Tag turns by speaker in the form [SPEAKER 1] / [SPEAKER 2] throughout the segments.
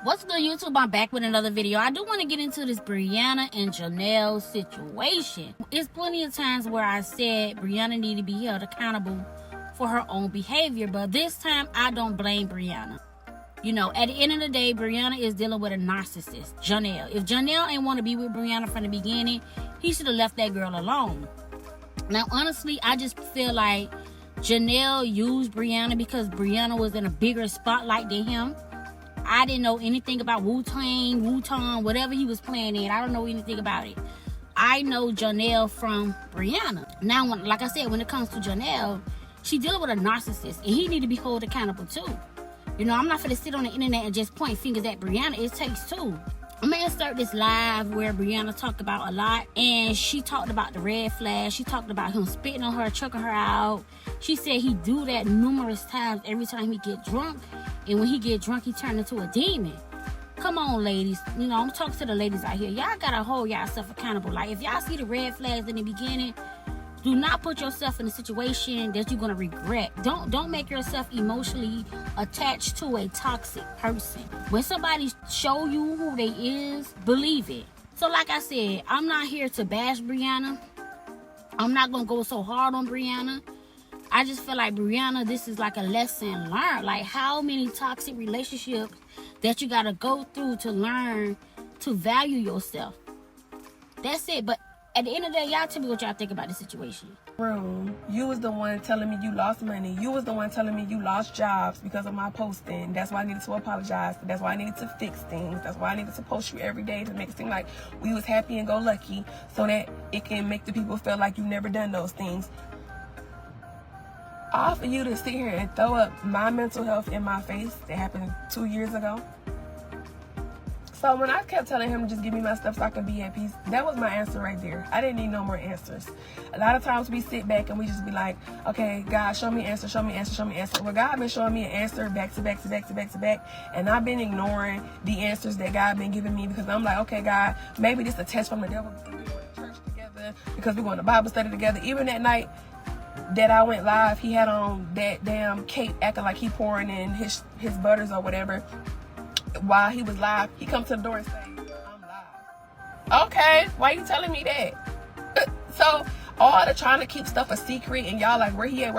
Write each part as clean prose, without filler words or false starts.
[SPEAKER 1] What's good, YouTube? I'm back with another video. I do want to get into this BRIANA and Johnell situation. It's plenty of times where I said BRIANA needed to be held accountable for her own behavior, but this time I don't blame BRIANA. You know, at the end of the day, BRIANA is dealing with a narcissist, Johnell. If Johnell ain't want to be with BRIANA from the beginning, he should have left that girl alone. Now, honestly, I just feel like Johnell used BRIANA because BRIANA was in a bigger spotlight than him. I didn't know anything about Wu-Tang, whatever he was playing in. I don't know anything about it. I know Johnell from BRIANA. Now, like I said, when it comes to Johnell, she dealing with a narcissist, and he need to be held accountable too. You know, I'm not gonna sit on the internet and just point fingers at BRIANA. It takes two. I'm gonna insert this live where BRIANA talked about a lot, and she talked about the red flag. She talked about him spitting on her, choking her out. She said he do that numerous times every time he get drunk, and when he get drunk, he turn into a demon. Come on, ladies. You know, I'm talking to the ladies out here. Y'all gotta hold yourself accountable. Like, if y'all see the red flags in the beginning, do not put yourself in a situation that you're gonna regret. Don't make yourself emotionally attached to a toxic person. When somebody show you who they is, believe it. So like I said, I'm not here to bash BRIANA. I'm not gonna go so hard on BRIANA. I just feel like BRIANA, this is like a lesson learned. Like, how many toxic relationships that you gotta go through to learn to value yourself. That's it. But at the end of the day, y'all tell me what y'all think about the situation.
[SPEAKER 2] You was the one telling me you lost money. You was the one telling me you lost jobs because of my posting. That's why I needed to apologize. That's why I needed to fix things. That's why I needed to post you every day to make it seem like we was happy and go lucky, so that it can make the people feel like you never done those things. All for you to sit here and throw up my mental health in my face that happened 2 years ago. So when I kept telling him to just give me my stuff so I could be at peace, that was my answer right there. I didn't need no more answers. A lot of times we sit back and we just be like, okay, God, show me answer, show me answer, show me answer. Well, God been showing me an answer back to back to back to back to back, and I've been ignoring the answers that God been giving me because I'm like, okay, God, maybe this is a test from the devil because we're going to church together, because we're going to Bible study together. Even that night that I went live, he had on that damn cape acting like he pouring in his butters or whatever. While he was live, he come to the door and say, I'm live. Okay, why you telling me that? So all the trying to keep stuff a secret and y'all like, where he at,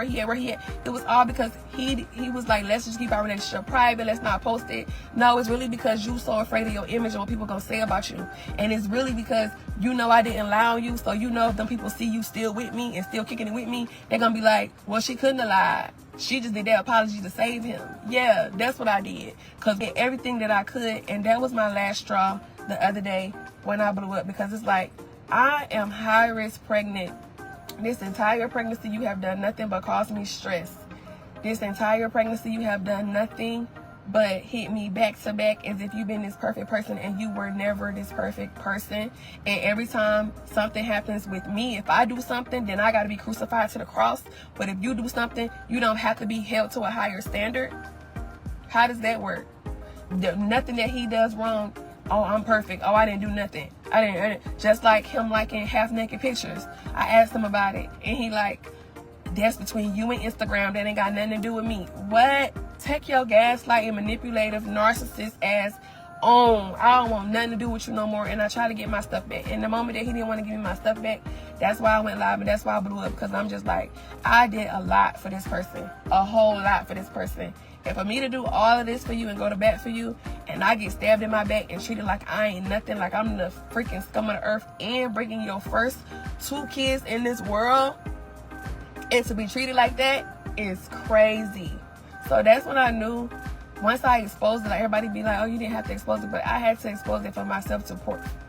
[SPEAKER 2] it was all because he was like, let's just keep our relationship private, let's not post it. No, it's really because you so afraid of your image and what people gonna say about you. And it's really because you know I didn't allow you, so you know if them people see you still with me and still kicking it with me, they're gonna be like, well, she couldn't have lied. She just did that apology to save him. Yeah, that's what I did. Because I did everything that I could, and that was my last straw the other day when I blew up. Because it's like, I am high risk pregnant. This entire pregnancy you have done nothing but cause me stress. This entire pregnancy you have done nothing but hit me back to back as if you've been this perfect person, and you were never this perfect person. And every time something happens with me, if I do something, then I got to be crucified to the cross. But if you do something, you don't have to be held to a higher standard. How does that work? Nothing that he does wrong, oh, I'm perfect. Oh, I didn't do nothing. I didn't. Just like him liking half-naked pictures. I asked him about it, and he like, that's between you and Instagram. That ain't got nothing to do with me. What? Take your gaslighting, manipulative, narcissist ass on. I don't want nothing to do with you no more. And I try to get my stuff back. And the moment that he didn't want to give me my stuff back, that's why I went live, and that's why I blew up. Because I'm just like, I did a lot for this person. A whole lot for this person. And for me to do all of this for you and go to bat for you, and I get stabbed in my back and treated like I ain't nothing, like I'm the freaking scum of the earth, and bringing your first 2 kids in this world, and to be treated like that is crazy. So that's when I knew, once I exposed it, like everybody be like, oh, you didn't have to expose it, but I had to expose it for myself to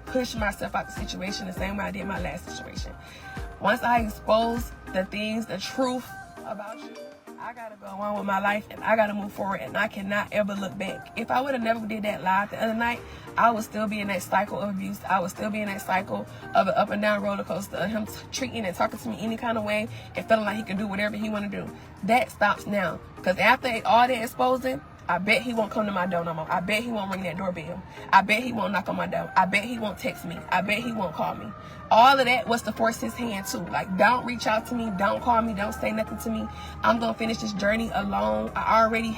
[SPEAKER 2] push myself out the situation the same way I did my last situation. Once I exposed the things, the truth about you, I gotta go on with my life, and I gotta move forward, and I cannot ever look back. If I would have never did that live the other night, I would still be in that cycle of abuse. I would still be in that cycle of an up and down roller coaster of him treating and talking to me any kind of way and feeling like he can do whatever he want to do. That stops now, because after all that exposing, I bet he won't come to my door no more. I bet he won't ring that doorbell. I bet he won't knock on my door. I bet he won't text me. I bet he won't call me. All of that was to force his hand too. Like, don't reach out to me. Don't call me. Don't say nothing to me. I'm going to finish this journey alone. I already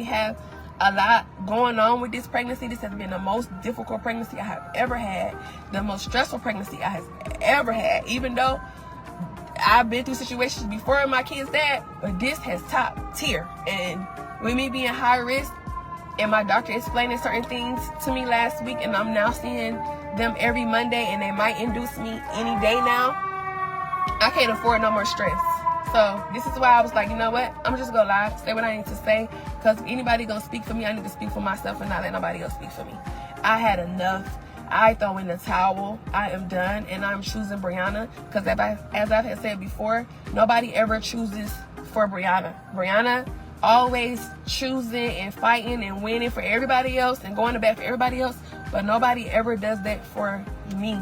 [SPEAKER 2] have a lot going on with this pregnancy. This has been the most difficult pregnancy I have ever had, the most stressful pregnancy I have ever had, even though I've been through situations before in my kids' dad, but this has top tier. And with me being high risk and my doctor explaining certain things to me last week, and I'm now seeing them every Monday, and they might induce me any day now, I can't afford no more stress. So this is why I was like, you know what, I'm just gonna lie, say what I need to say, because if anybody gonna speak for me, I need to speak for myself and not let nobody else speak for me. I had enough. I throw in the towel. I am done, and I'm choosing BRIANA, because as I have said before, nobody ever chooses for BRIANA. BRIANA always choosing and fighting and winning for everybody else and going to bat for everybody else, but nobody ever does that for me.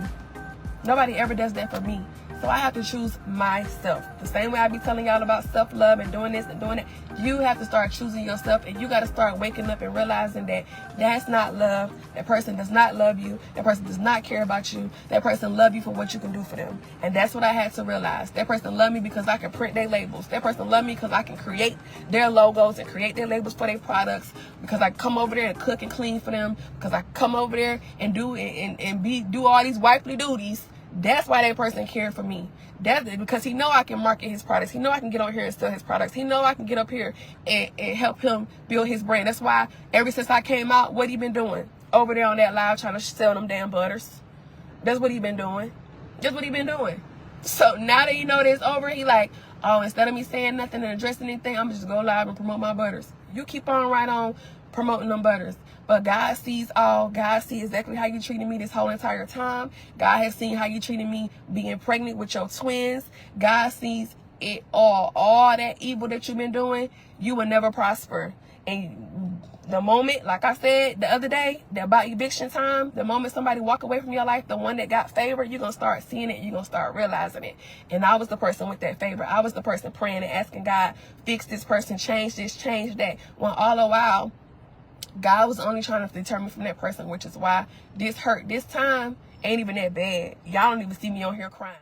[SPEAKER 2] Nobody ever does that for me. So I have to choose myself. The same way I be telling y'all about self-love and doing this and doing that, you have to start choosing yourself, and you got to start waking up and realizing that that's not love. That person does not love you. That person does not care about you. That person love you for what you can do for them. And that's what I had to realize. That person love me because I can print their labels. That person love me because I can create their logos and create their labels for their products, because I come over there and cook and clean for them, because I come over there and do all these wifely duties. That's why that person cared for me. That's because he know I can market his products. He know I can get on here and sell his products. He know I can get up here and help him build his brand. That's why ever since I came out, what he been doing? Over there on that live trying to sell them damn butters. That's what he been doing. That's what he been doing. So now that you know this over, he like, oh, instead of me saying nothing and addressing anything, I'm just go live and promote my butters. You keep on right on promoting them butters. But God sees all. God sees exactly how you treated me this whole entire time. God has seen how you treated me being pregnant with your twins. God sees it all. All that evil that you've been doing, you will never prosper. And the moment, like I said the other day, about eviction time, the moment somebody walk away from your life, the one that got favor, you're going to start seeing it. You're going to start realizing it. And I was the person with that favor. I was the person praying and asking God, fix this person, change this, change that. When all the while, God was only trying to deter me from that person, which is why this hurt this time ain't even that bad. Y'all don't even see me on here crying.